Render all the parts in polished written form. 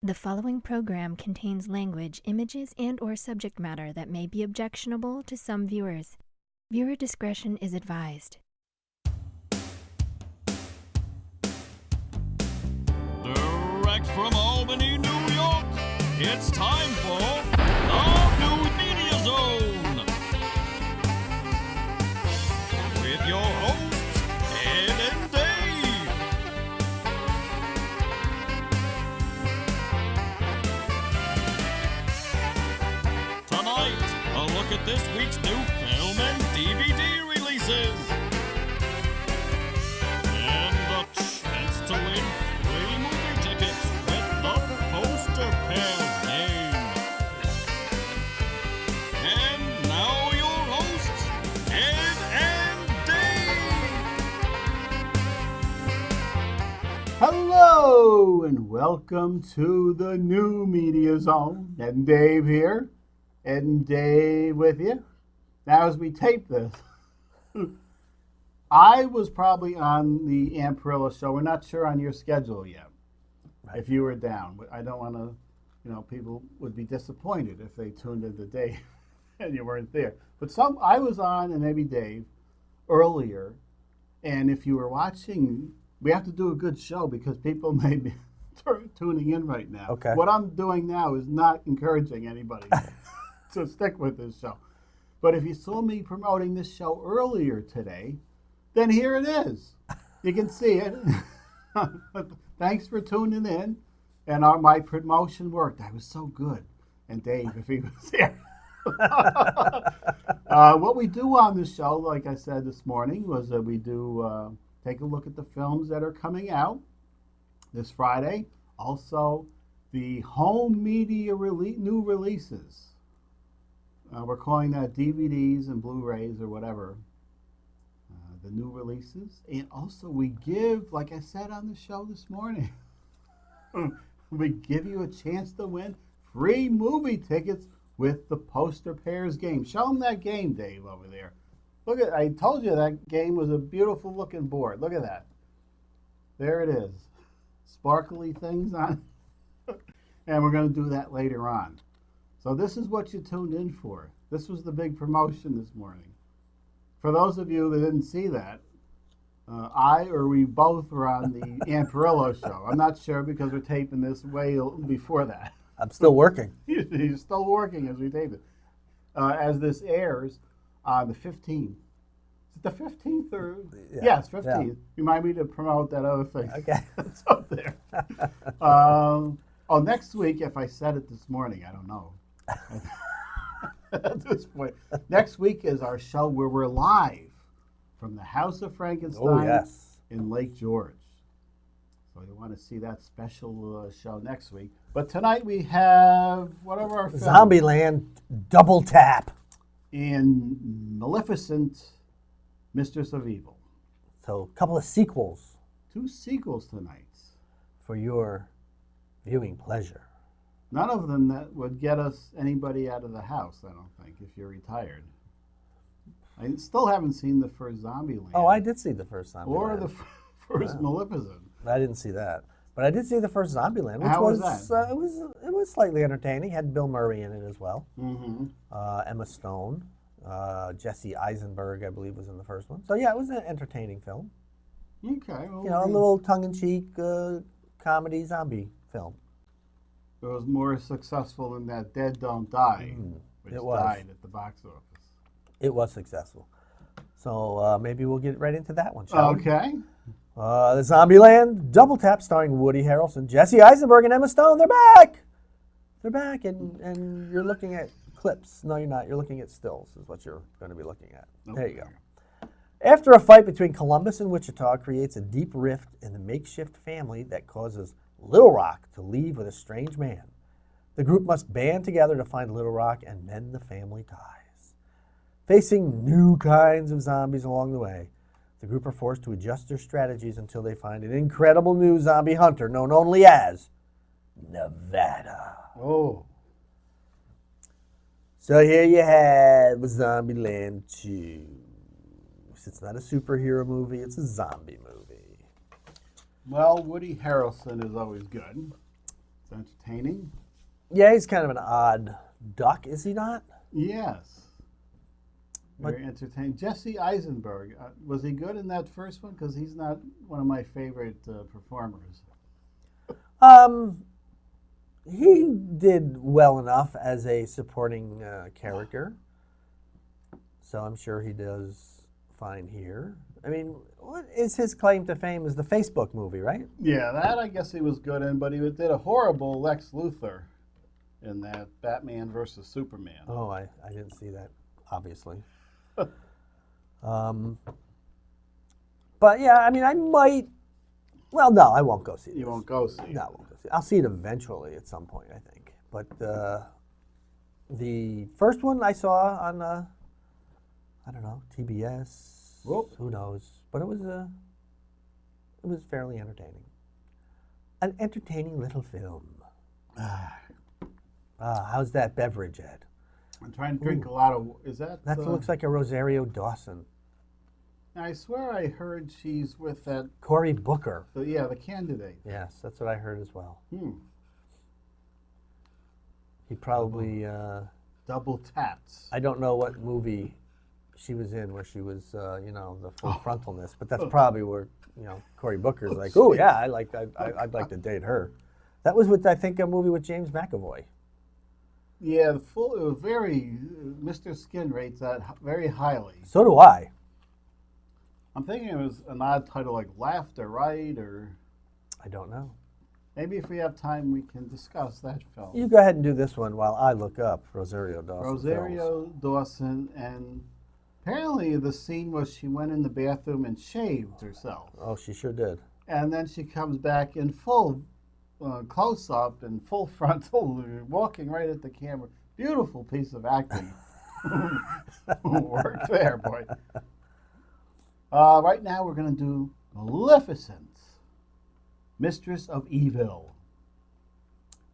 The following program contains language, images, and/or subject matter that may be objectionable to some viewers. Viewer discretion is advised. Direct from Albany, New York, it's time for the New Media Zone. With your hosts, Ed and Dave. Tonight, a look at this week's new film and DVD releases. And a chance to win free movie tickets with the Poster Pair game. And now your hosts, Ed and Dave. Hello and welcome to the New Media Zone. Ed and Dave here. Ed and Dave with you. Now as we tape this, I was probably on the Amperilla show. We're not sure on your schedule yet. Right. If you were down. I don't want to, people would be disappointed if they tuned in to Dave and you weren't there. But I was on, and maybe Dave, earlier. And if you were watching, we have to do a good show because people may be tuning in right now. Okay. What I'm doing now is not encouraging anybody to stick with this show. But if you saw me promoting this show earlier today, then here it is. You can see it. Thanks for tuning in. And my promotion worked. I was so good. And Dave, if he was here. What we do on this show, like I said this morning, was that we do take a look at the films that are coming out this Friday. Also, the home media new releases. We're calling that DVDs and Blu-rays or whatever. The new releases. And also we give, like I said on the show this morning, we give you a chance to win free movie tickets with the Poster Pairs game. Show them that game, Dave, over there. Look at, I told you that game was a beautiful looking board. Look at that. There it is. Sparkly things on it. And we're going to do that later on. So this is what you tuned in for. This was the big promotion this morning. For those of you that didn't see that, we both were on the Amperillo show. I'm not sure because we're taping this way before that. I'm still working. He's still working as we tape it. As this airs on the 15th. Is it the 15th or? Yeah. Yes, 15th. Yeah. Remind me to promote that other thing. Okay. It's up there. Next week, if I said it this morning, I don't know. At this point. Next week is our show where we're live from the House of Frankenstein in Lake George. So you want to see that special show next week. But tonight we have, what are our films? Zombieland Double Tap. And Maleficent, Mistress of Evil. So a couple of sequels 2 sequels tonight. for your viewing pleasure. None of them that would get us anybody out of the house, I don't think, if you're retired. I still haven't seen the first Zombieland. Oh, I did see the first Zombieland. Or the first Maleficent. I didn't see that. But I did see the first Zombieland, which How was that? It was slightly entertaining. Had Bill Murray in it as well. Mm-hmm. Emma Stone. Jesse Eisenberg, I believe, was in the first one. So yeah, it was an entertaining film. Okay. Well, A little tongue-in-cheek comedy zombie film. it was more successful than that Dead Don't Die, which It was. died at the box office. It was successful. So maybe we'll get right into that one, shall we? Okay. The Zombieland Double Tap starring Woody Harrelson, Jesse Eisenberg, and Emma Stone. They're back! They're back, and you're looking at clips. No, you're not. You're looking at stills is what you're going to be looking at. Okay. There you go. After a fight between Columbus and Wichita creates a deep rift in the makeshift family that causes Little Rock to leave with a strange man, the group must band together to find Little Rock and mend the family ties. Facing new kinds of zombies along the way, the group are forced to adjust their strategies until they find an incredible new zombie hunter known only as Nevada. Oh. So here you have Zombieland 2. It's not a superhero movie, it's a zombie movie. Well, Woody Harrelson is always good. It's entertaining. Yeah, he's kind of an odd duck, is he not? Yes. Very entertaining. Jesse Eisenberg, was he good in that first one? Because he's not one of my favorite performers. He did well enough as a supporting character, so I'm sure he does fine here. I mean, what is his claim to fame? Is the Facebook movie, right? Yeah, that I guess he was good in, but he did a horrible Lex Luthor in that Batman versus Superman. Oh, I didn't see that, obviously. But yeah, I mean, I might. Well, no, I won't go see it. You won't go see it. No, I won't go see it. I'll see it eventually at some point, I think. But the first one I saw on, I don't know, TBS. Whoop. Who knows? But it was fairly entertaining. An entertaining little film. How's that beverage, Ed? I'm trying to drink a lot of. Is that? That looks like a Rosario Dawson. I swear I heard she's with that. Cory Booker. The candidate. Yes, that's what I heard as well. He probably. Double taps. I don't know what movie she was in where she was, the full frontalness, but that's probably where, Cory Booker's like, oh yeah, I'd like to date her. That was with, I think, a movie with James McAvoy. Yeah, it was very. Mr. Skin rates that very highly. So do I. I'm thinking it was an odd title like Laughter, right? Or I don't know. maybe if we have time, we can discuss that film. You go ahead and do this one while I look up Rosario Dawson. Rosario Dawson, and apparently the scene was she went in the bathroom and shaved herself. Oh, she sure did. And then she comes back in full close-up and full frontal, walking right at the camera. Beautiful piece of acting. Worked there, boy. Right now we're going to do Maleficent, Mistress of Evil.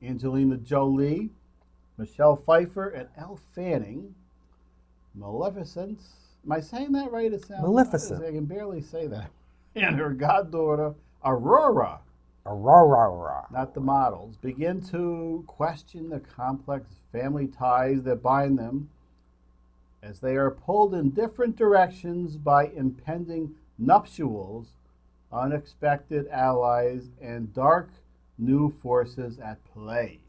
Angelina Jolie, Michelle Pfeiffer, and Elle Fanning. Maleficent. Am I saying that right? It sounds Maleficent. I can barely say that. And her goddaughter, Aurora. Aurora. Not the models. Begin to question the complex family ties that bind them as they are pulled in different directions by impending nuptials, unexpected allies, and dark new forces at play.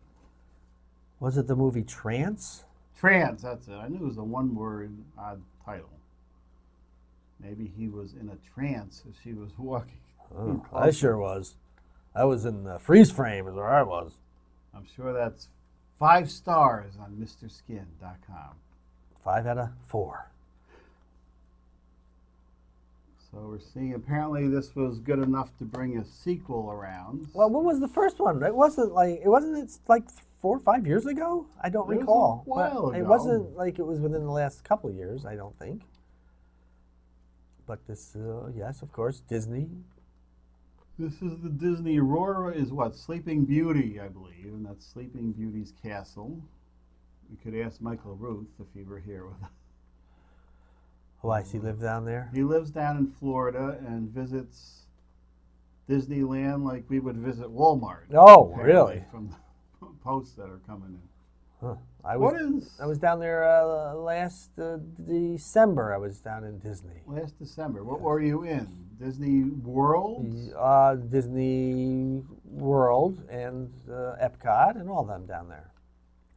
Was it the movie Trance? Trance, that's it. I knew it was a one-word odd title. Maybe he was in a trance as she was walking. Oh, I sure was. I was in the freeze frame is where I was. I'm sure that's 5 stars on MrSkin.com. 5 out of 4. So we're seeing apparently this was good enough to bring a sequel around. Well, what was the first one? It wasn't like 4 or 5 years ago? I don't recall. It was a while ago. It wasn't like it was within the last couple of years, I don't think. But this, yes, of course, Disney. This is the Disney. Aurora is what? Sleeping Beauty, I believe. And that's Sleeping Beauty's castle. We could ask Michael Ruth if he were here with us. Why, does he live down there? He lives down in Florida and visits Disneyland like we would visit Walmart. Oh, really? From the posts that are coming in. Huh. I was down there last December. I was down in Disney. Last December. What were you in? Disney World? Disney World and Epcot and all them down there.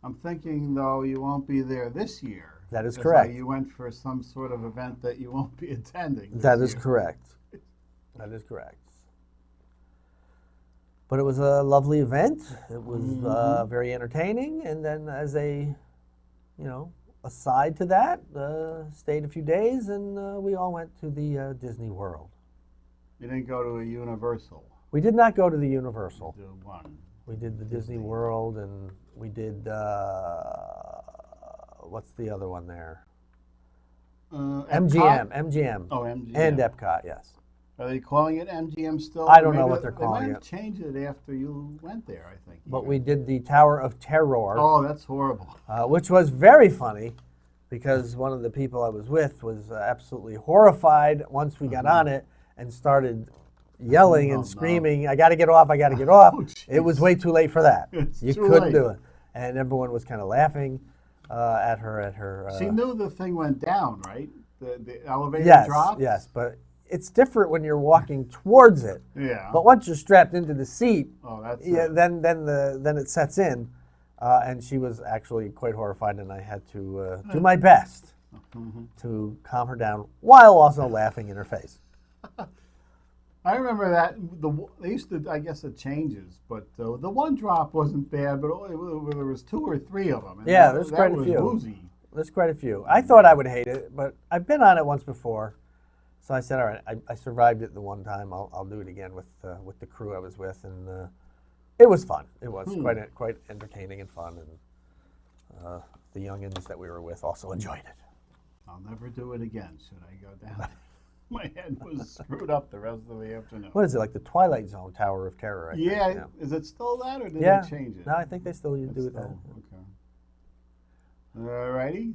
I'm thinking, though, you won't be there this year. That is correct. You went for some sort of event that you won't be attending. That is correct. That is correct. But it was a lovely event. It was very entertaining. And then as a, aside to that, stayed a few days and we all went to the Disney World. You didn't go to a Universal? We did not go to the Universal. You did one. We did the Disney World and we did, what's the other one there? MGM. Oh, MGM. And Epcot, yes. Are they calling it MGM still? I don't know what they're calling it. They might have changed it after you went there, I think. But we did the Tower of Terror. Oh, that's horrible. Which was very funny because one of the people I was with was absolutely horrified once we got on it and started yelling Oh, and no. screaming, I got to get off, I got to get off. Oh, It was jeez. way too late for that. It's You too couldn't late. do it. And everyone was kind of laughing at her. She knew the thing went down, right? The elevator Yes, dropped? yes, but it's different when you're walking towards it. Yeah. But once you're strapped into the seat, Oh, that's yeah, it. then it sets in, and she was actually quite horrified, and I had to do my best to calm her down while also laughing in her face. I remember that they used to. I guess it changes, but the one drop wasn't bad, but there was 2 or 3 of them. And Yeah, that, there's that quite a was few. Woozy. There's quite a few. I thought I would hate it, but I've been on it once before, so I said, all right, I survived it the one time. I'll do it again with the crew I was with, and it was fun. It was quite entertaining and fun, and the youngins that we were with also enjoyed it. I'll never do it again. Should I go down? My head was screwed up the rest of the afternoon. What is it, like the Twilight Zone Tower of Terror? I think, Yeah, is it still that, or did Yeah. they change it? No, I think they still do it that. Okay. Alrighty.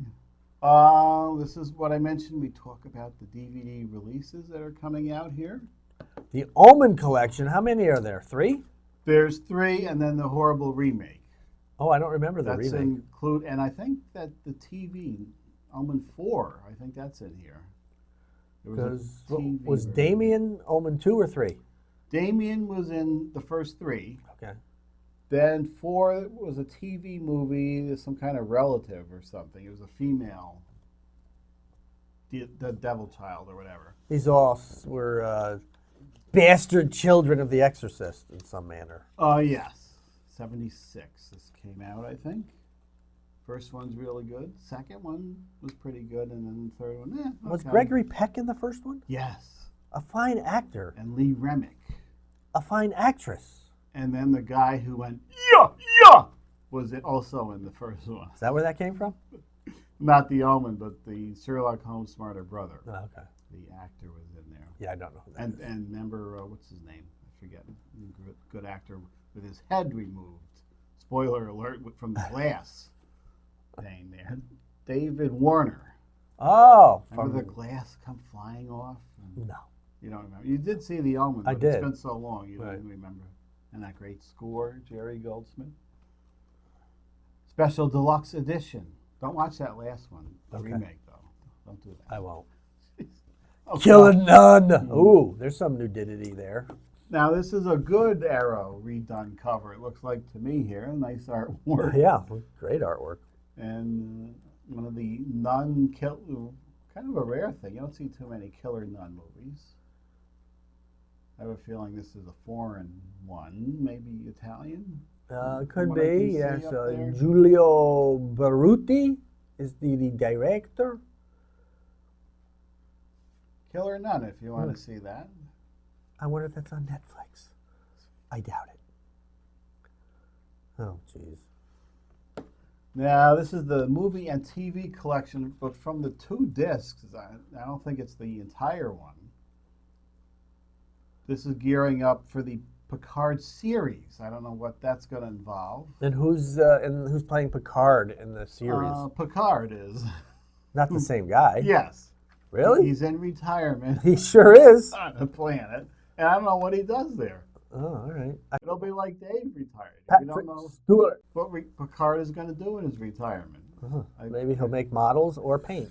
This is what I mentioned. We talk about the DVD releases that are coming out here. The Omen collection, how many are there? 3? There's 3, and then the horrible remake. Oh, I don't remember the That's remake. and I think that the TV, Omen 4, I think that's in here. There Because a TV was version. Damien Omen 2 or 3? Damien was in the first 3. Okay. Then 4 was a TV movie, some kind of relative or something. It was a female, the devil child or whatever. These all were bastard children of the Exorcist in some manner. Yes. 76 this came out, I think. First one's really good. Second one was pretty good, and then the third one, Was okay. Gregory Peck in the first one? Yes. A fine actor. And Lee Remick. A fine actress. And then the guy who went, yeah, was also in the first one. Is that where that came from? Not the Omen, but the Sherlock Holmes' smarter brother. Oh, okay. The actor was in there. Yeah, I don't know who that is. And remember, what's his name? I forget. Good actor with his head removed. Spoiler alert, from the glass thing there. David Warner. Oh. Remember the glass come flying off? No. You don't remember. You did see the Omen, I but did. It's been so long you Right. don't remember. And that great score, Jerry Goldsmith. Special deluxe edition. Don't watch that last one, the Okay. remake though. Don't do that. I won't. Oh, Kill a God. nun. Ooh, there's some nudity there. Now this is a good Arrow redone cover. It looks like to me here, nice artwork. Yeah, great artwork. And one of the nun kill, kind of a rare thing. You don't see too many killer nun movies. I have a feeling this is a foreign one, maybe Italian. Could what I can be, see yes. up there. Giulio Baruti is the director. Killer Nun, if you want to see that. I wonder if that's on Netflix. I doubt it. Oh, jeez. Now, this is the movie and TV collection, but from the 2 discs. I don't think it's the entire one. This is gearing up for the Picard series. I don't know what that's going to involve. And who's playing Picard in the series? Picard is. Not the same guy. Yes. Really? He's in retirement He sure is. on the planet, and I don't know what he does there. Oh, all right. It'll be like Dave retired. We Patrick don't know Stewart. what Picard is going to do in his retirement. Maybe he'll make models or paint.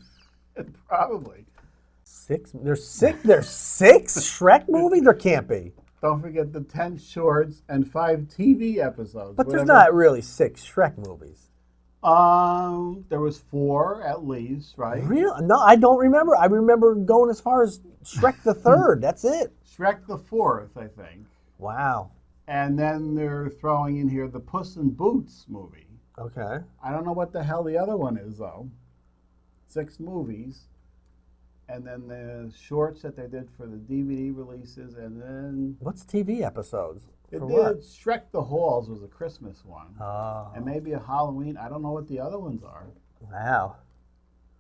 Probably. 6? There's 6? There's 6 Shrek movies? There can't be. Don't forget the 10 shorts and 5 TV episodes. But there's not really 6 Shrek movies. There was 4 at least, right? Real? No, I don't remember. I remember going as far as Shrek the Third. That's it. Shrek the 4th, I think. Wow. And then they're throwing in here the Puss in Boots movie. Okay. I don't know what the hell the other one is, though. 6 movies. And then the shorts that they did for the DVD releases, and then What's TV episodes? it For did what? Shrek the Halls was a Christmas one. Oh, And maybe a Halloween. I don't know what the other ones are. wow.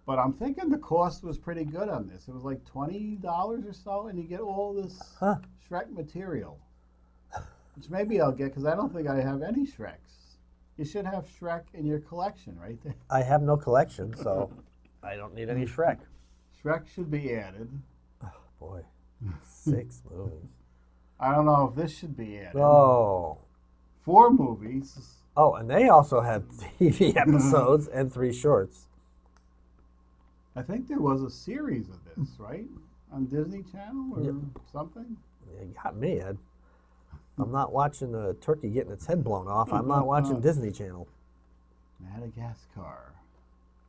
But I'm thinking the cost was pretty good on this. It was like $20 or so, and you get all this Huh. Shrek material. Which maybe I'll get, because I don't think I have any Shreks. You should have Shrek in your collection right there. I have no collection, so I don't need any Shrek. Shrek should be added. Boy, 6 movies. I don't know if this should be added. Oh. 4 movies. Oh, and they also have TV episodes and 3 shorts. I think there was a series of this, right? On Disney Channel or something? You got me, Ed. I'm not watching a turkey getting its head blown off. I'm not watching Disney Channel. Madagascar.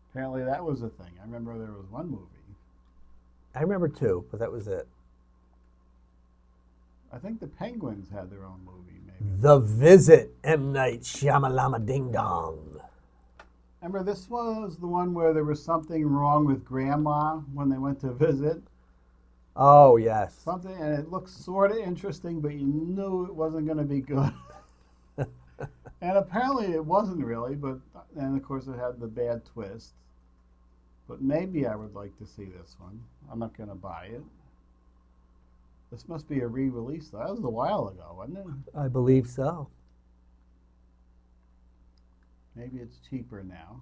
Apparently that was a thing. I remember there was one movie. I remember 2, but that was it. I think the Penguins had their own movie, maybe. The Visit, M. Night Shyamalama Ding Dong. Remember, this was the one where there was something wrong with Grandma when they went to visit. Oh, yes. Something, and it looked sort of interesting, but you knew it wasn't going to be good. And apparently it wasn't really, but, and of course it had the bad twist. But maybe I would like to see this one. I'm not going to buy it. This must be a re-release, though. That was a while ago, wasn't it? I believe so. Maybe it's cheaper now.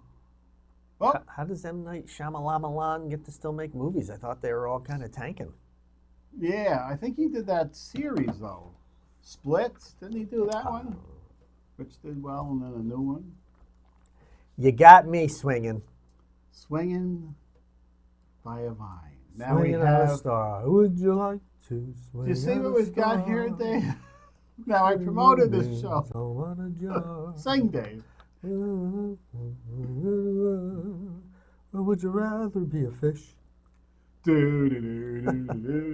Oh, How does M. Night Shyamalan get to still make movies? I thought they were all kind of tanking. yeah, I think he did that series, though. Splits, didn't he do that one? Which did well, and then a new one. You got me swinging. Swinging by a vine. Now Swinging we on a have... star. Would you like to swing? Do you see on what a we've got here, star? Dave? Now I promoted this show. On a jar. Sing, Dave. Or would you rather be a fish?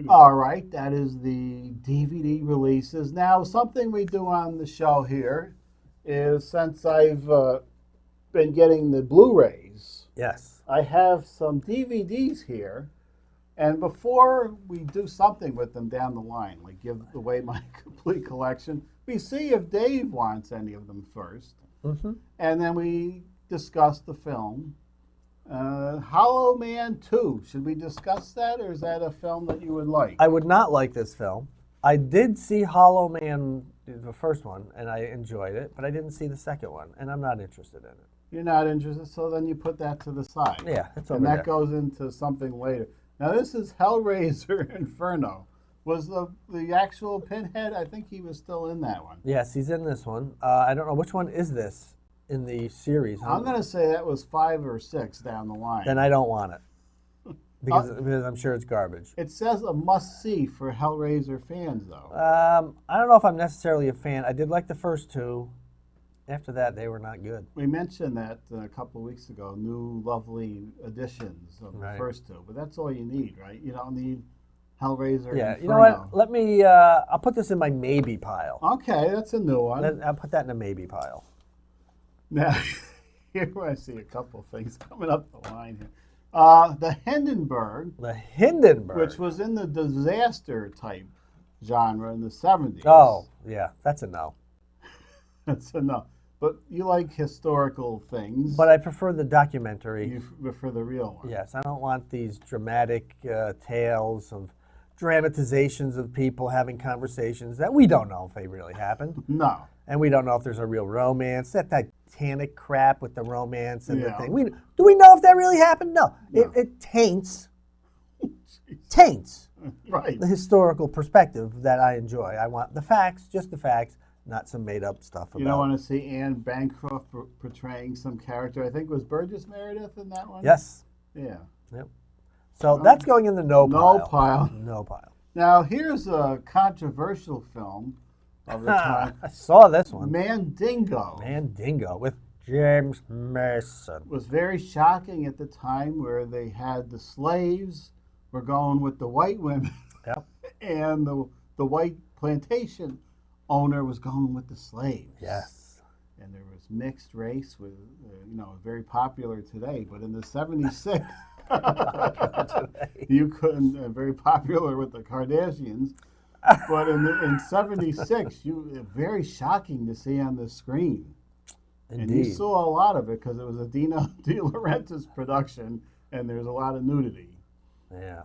All right, that is the DVD releases. Now, something we do on the show here is, since I've been getting the Blu-rays, Yes. I have some DVDs here, and before we do something with them down the line, like give away my complete collection, we see if Dave wants any of them first, and then we discuss the film. Hollow Man 2, should we discuss that, or is that a film that you would like? I would not like this film. I did see Hollow Man, the first one, and I enjoyed it, but I didn't see the second one, and I'm not interested in it. You're not interested, so then you put that to the side. Yeah, it's over and that there. goes into something later. Now, this is Hellraiser Inferno. Was the actual Pinhead? I think he was still in that one. Yes, he's in this one. I don't know, which one is this in the series? I'm going to say that was 5 or 6 down the line. Then I don't want it. Because I'm sure it's garbage. It says a must-see for Hellraiser fans, though. I don't know if I'm necessarily a fan. I did like the first 2. After that, they were not good. We mentioned that a couple of weeks ago, new lovely additions of the Right. first 2. But that's all you need, right? You don't need Hellraiser Yeah, Inferno. you know what? Let me, I'll put this in my maybe pile. Okay, that's a new one. I'll put that in a maybe pile. Now, here I see a couple of things coming up the line here. The Hindenburg, The Hindenburg. which was in the disaster type genre in the 70s. Oh, yeah, that's a no. That's enough. But you like historical things. But I prefer the documentary. you prefer the real one. Yes, I don't want these dramatic tales of dramatizations of people having conversations that we don't know if they really happened. No. And we don't know if there's a real romance. That Titanic crap with the romance and the Yeah. thing. Do we know if that really happened? No. It taints Right. the historical perspective that I enjoy. I want the facts, just the facts, not some made-up stuff about You don't want to see Anne Bancroft portraying some character. I think it was Burgess Meredith in that one? Yes. Yeah. Yep. So that's going in the no pile. No pile. No pile. Now, here's a controversial film of the time. I saw this one. Mandingo. Mandingo with James Mason. Was very shocking at the time, where they had the slaves were going with the white women, Yep. and the white plantation owner was going with the slaves. Yes. And there was mixed race, with very popular today, but in the 76 you couldn't, very popular with the Kardashians, but in 76 very shocking to see on the screen. Indeed. And you saw a lot of it because it was a Dino De Laurentiis production, and there's a lot of nudity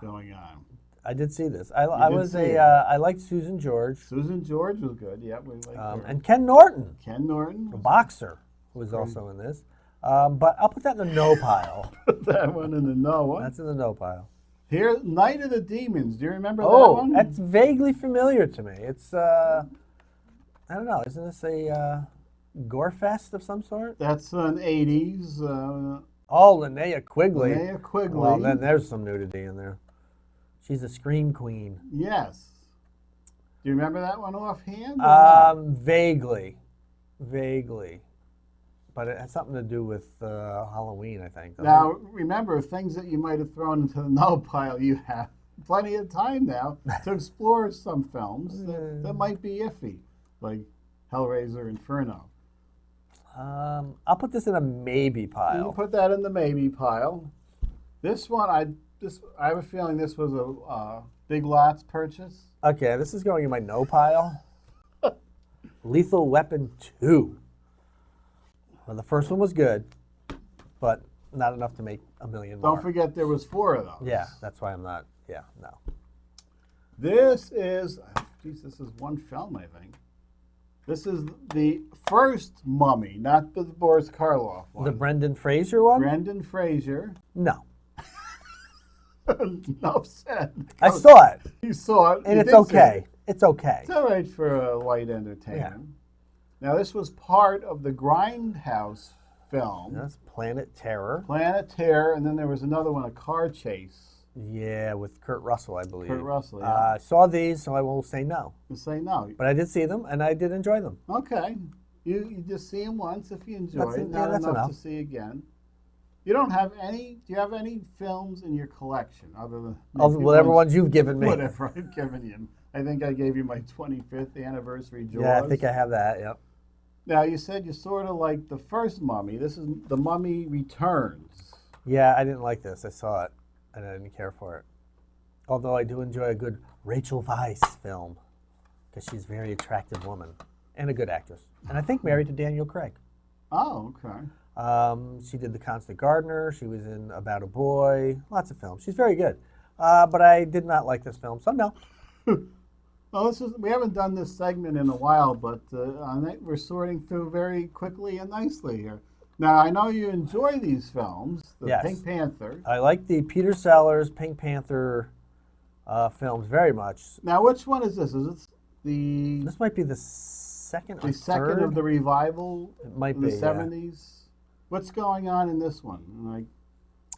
going on. I did see this. did see it. I liked Susan George. Susan George was good. Yeah, we liked her. And Ken Norton, Ken Norton. the boxer, who was also in this. But I'll put that in the no pile. Put that one in the no one. That's in the no pile. Here, Night of the Demons. Do you remember that Oh, one? that's vaguely familiar to me. It's, I don't know, isn't this a gore fest of some sort? That's an 80s. Oh, Linnea Quigley. Linnea Quigley. Well, then there's some nudity in there. She's a scream queen. Yes. Do you remember that one offhand? Vaguely. But it has something to do with Halloween, I think. Now, remember, things that you might have thrown into the no pile, you have plenty of time now to explore some films that might be iffy, like Hellraiser Inferno. I'll put this in a maybe pile. You put that in the maybe pile. This one, I have a feeling this was a Big Lots purchase. Okay, this is going in my no pile. Lethal Weapon 2. Well, the first one was good, but not enough to make a million more. Don't forget there was 4 of those. Yeah, that's why I'm not, no. This is one film, I think. This is the first Mummy, not the Boris Karloff one. The Brendan Fraser one? Brendan Fraser. No. Enough said. I saw it. You saw it. And You it's did see okay. it. It's okay. It's all right for a light entertainment. Now, this was part of the Grindhouse film. That's Planet Terror. Planet Terror, and then there was another one, a car chase. Yeah, with Kurt Russell, I believe. Kurt Russell, yeah. I saw these, so I will say no. You say no. But I did see them, and I did enjoy them. Okay. You just see them once if you enjoy That's it. it. Not Yeah, that's enough enough. to see again. You don't have any. Do you have any films in your collection other than Of maybe whatever ones you've given me. Whatever I've given you. I think I gave you my 25th anniversary Jaws. Yeah, I think I have that, yep. Now, you said you sort of like the first Mummy. This is The Mummy Returns. Yeah, I didn't like this. I saw it, and I didn't care for it. Although I do enjoy a good Rachel Weisz film, because she's a very attractive woman and a good actress. And I think married to Daniel Craig. Oh, okay. She did The Constant Gardener. She was in About a Boy. Lots of films. She's very good. But I did not like this film, so no. Well, we haven't done this segment in a while, but we're sorting through very quickly and nicely here. Now, I know you enjoy these films, the Yes. Pink Panther. I like the Peter Sellers, Pink Panther films very much. Now, which one is this? Is it the This might be the second or second third. of the revival It might in the be, yeah. 70s? What's going on in this one? Like,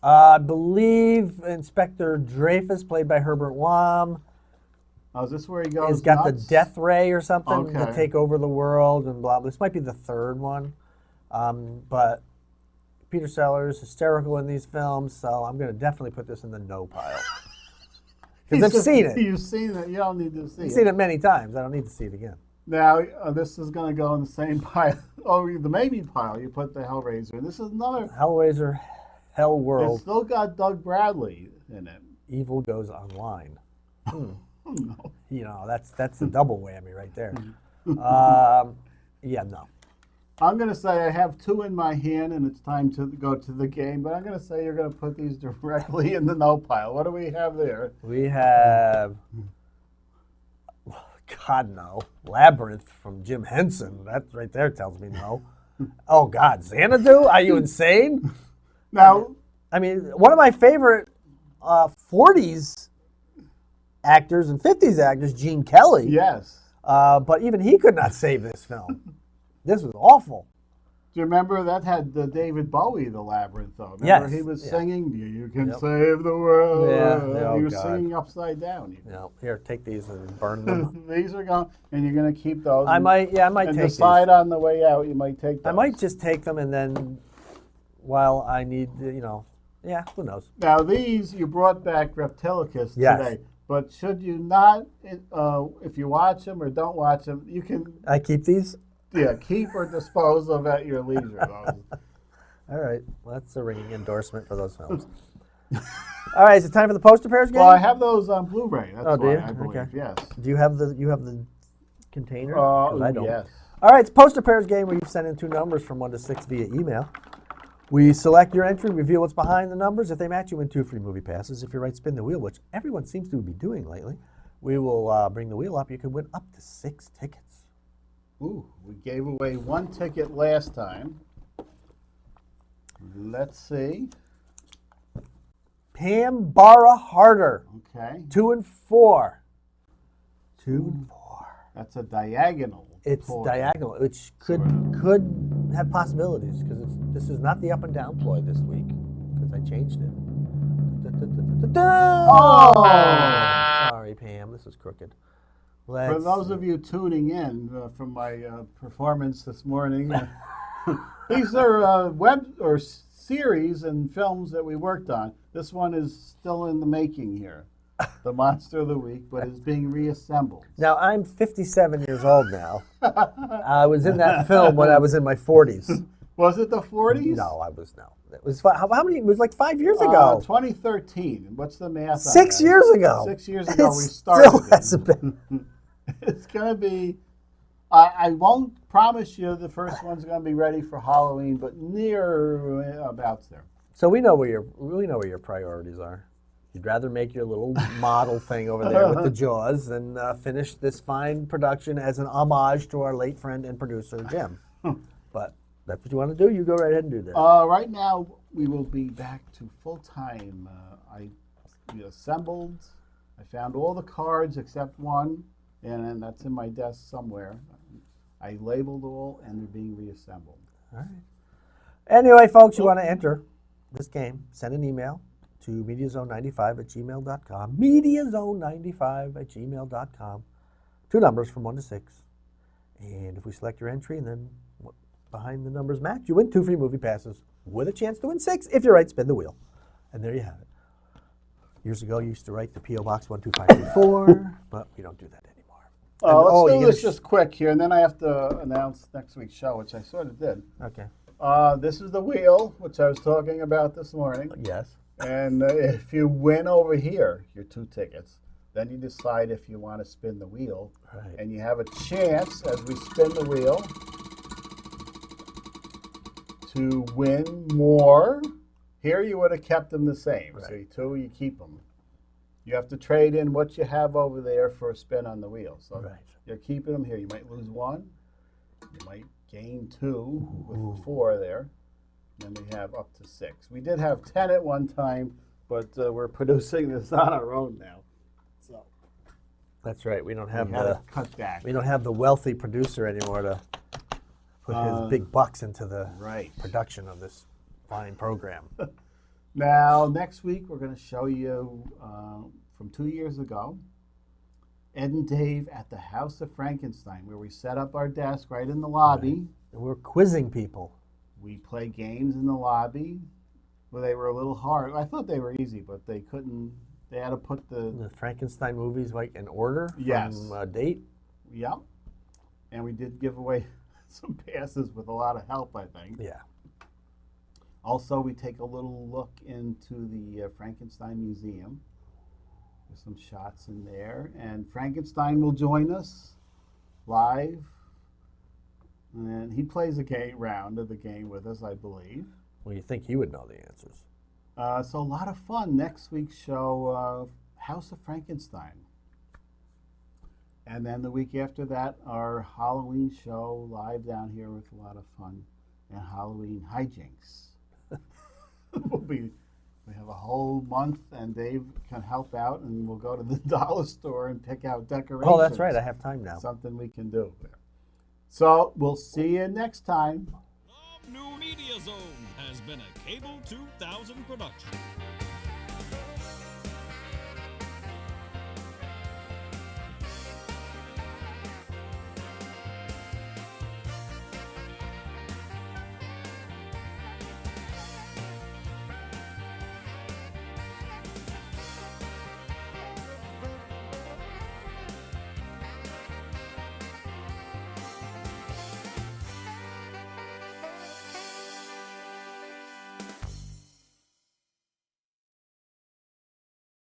I believe Inspector Dreyfus, played by Herbert Wham, oh, is this where he goes has got nuts? the death ray or something to Okay. take over the world and blah, blah. This might be the third one. But Peter Sellers, hysterical in these films, so I'm going to definitely put this in the no pile. Because I've seen it. You've seen it. You don't need to see I've it. seen it many times. I don't need to see it again. Now, this is going to go in the same pile. Oh, the maybe pile. You put the Hellraiser. And this is another. Hellraiser, Hell It's World, still got Doug Bradley in it. Evil Goes Online. Oh, no. You know, that's a double whammy right there. Yeah, no. I'm going to say I have 2 in my hand, and it's time to go to the game. But I'm going to say you're going to put these directly in the no pile. What do we have there? We have, God, no. Labyrinth from Jim Henson. That right there tells me no. Oh, God, Xanadu? Are you insane? Now, I mean, one of my favorite 40s actors and 50s actors, Gene Kelly. yes. But even he could not save this film. This was awful. Do you remember that had David Bowie, The Labyrinth, though? Remember Yes, he was yeah. singing, You can Yep. save the world. Yeah, oh, he was God. singing upside down. You know, here, take these and burn them. These are going, and you're going to keep those. I might and take decide these. on the way out, you might take those. I might just take them and then, while I need, you know, yeah, who knows? Now, these, you brought back Reptilicus Yes. today. But should you not, if you watch them or don't watch them, you can I keep these? keep or dispose of at your leisure. All right. Well, that's a ringing endorsement for those films. All right. Is it time for the poster pairs game? Well, I have those on Blu-ray. That's Oh, do why, you? I believe. Okay. Yes. Do you have the container? 'Cause I don't. Yes. All right. It's poster pairs game where you send in 2 numbers from 1 to 6 via email. We select your entry, reveal what's behind the numbers. If they match, you win 2 free movie passes. If you're right, spin the wheel, which everyone seems to be doing lately. We will bring the wheel up. You can win up to 6 tickets. Ooh, we gave away 1 ticket last time. Let's see. Pam Barra Harder. Okay. 2 and 4. 2 and 4. That's a diagonal. It's ploy. diagonal, which could have possibilities because this is not the up and down ploy this week because I changed it. Oh! Sorry, Pam. This is crooked. For those of you tuning in from my performance this morning, these are web or series and films that we worked on. This one is still in the making here, the Monster of the Week, but is being reassembled. Now, I'm 57 years old now. I was in that film when I was in my 40s. Was it the 40s? No, I was no. It was how many? It was like 5 years ago. 2013. What's the math? 6 years ago. 6 years ago we It started. still hasn't been. It's going to be, I won't promise you the first one's going to be ready for Halloween, but near about there. So we know where your priorities are. You'd rather make your little model thing over there with the jaws than finish this fine production as an homage to our late friend and producer, Jim. But that's what you want to do. You go right ahead and do that. Right now, we will be back to full-time. We assembled. I found all the cards except one, and that's in my desk somewhere. I labeled all, and they're being reassembled. All right. Anyway, folks, you want to enter this game, send an email to mediazone95@gmail.com. Mediazone95@gmail.com. 2 numbers from 1 to 6. And if we select your entry and then behind the numbers match, you win 2 free movie passes with a chance to win 6. If you're right, spin the wheel. And there you have it. Years ago, you used to write the P.O. Box 12534, but we don't do that anymore. Let's do this just quick here, and then I have to announce next week's show, which I sort of did. Okay. This is the wheel, which I was talking about this morning. Yes. And if you win over here, your 2 tickets, then you decide if you want to spin the wheel. Right. And you have a chance, as we spin the wheel, to win more. Here you would have kept them the same. Right. So you 2, you keep them. You have to trade in what you have over there for a spin on the wheel. So you're keeping them here. You might lose 1. You might gain 2 with 4 there. And then we have up to 6. We did have 10 at one time, but we're producing this on our own now. So That's right. We don't have cut back. We don't have the wealthy producer anymore to put his big bucks into the production of this fine program. Now, next week, we're going to show you from 2 years ago, Ed and Dave at the House of Frankenstein, where we set up our desk right in the lobby. Right. And we're quizzing people. We play games in the lobby. Well, they were a little hard. I thought they were easy, but they couldn't. They had to put the Frankenstein movies like in order from date. Yep. And we did give away some passes with a lot of help, I think. Yeah. Also, we take a little look into the Frankenstein Museum. There's some shots in there. And Frankenstein will join us live. And he plays a round of the game with us, I believe. Well, you think he would know the answers. So a lot of fun. Next week's show, House of Frankenstein. And then the week after that, our Halloween show live down here with a lot of fun and Halloween hijinks. We have a whole month, and Dave can help out, and we'll go to the dollar store and pick out decorations. Oh, that's right. I have time now. Something we can do there. So we'll see you next time. The New Media Zone has been a Cable 2000 production.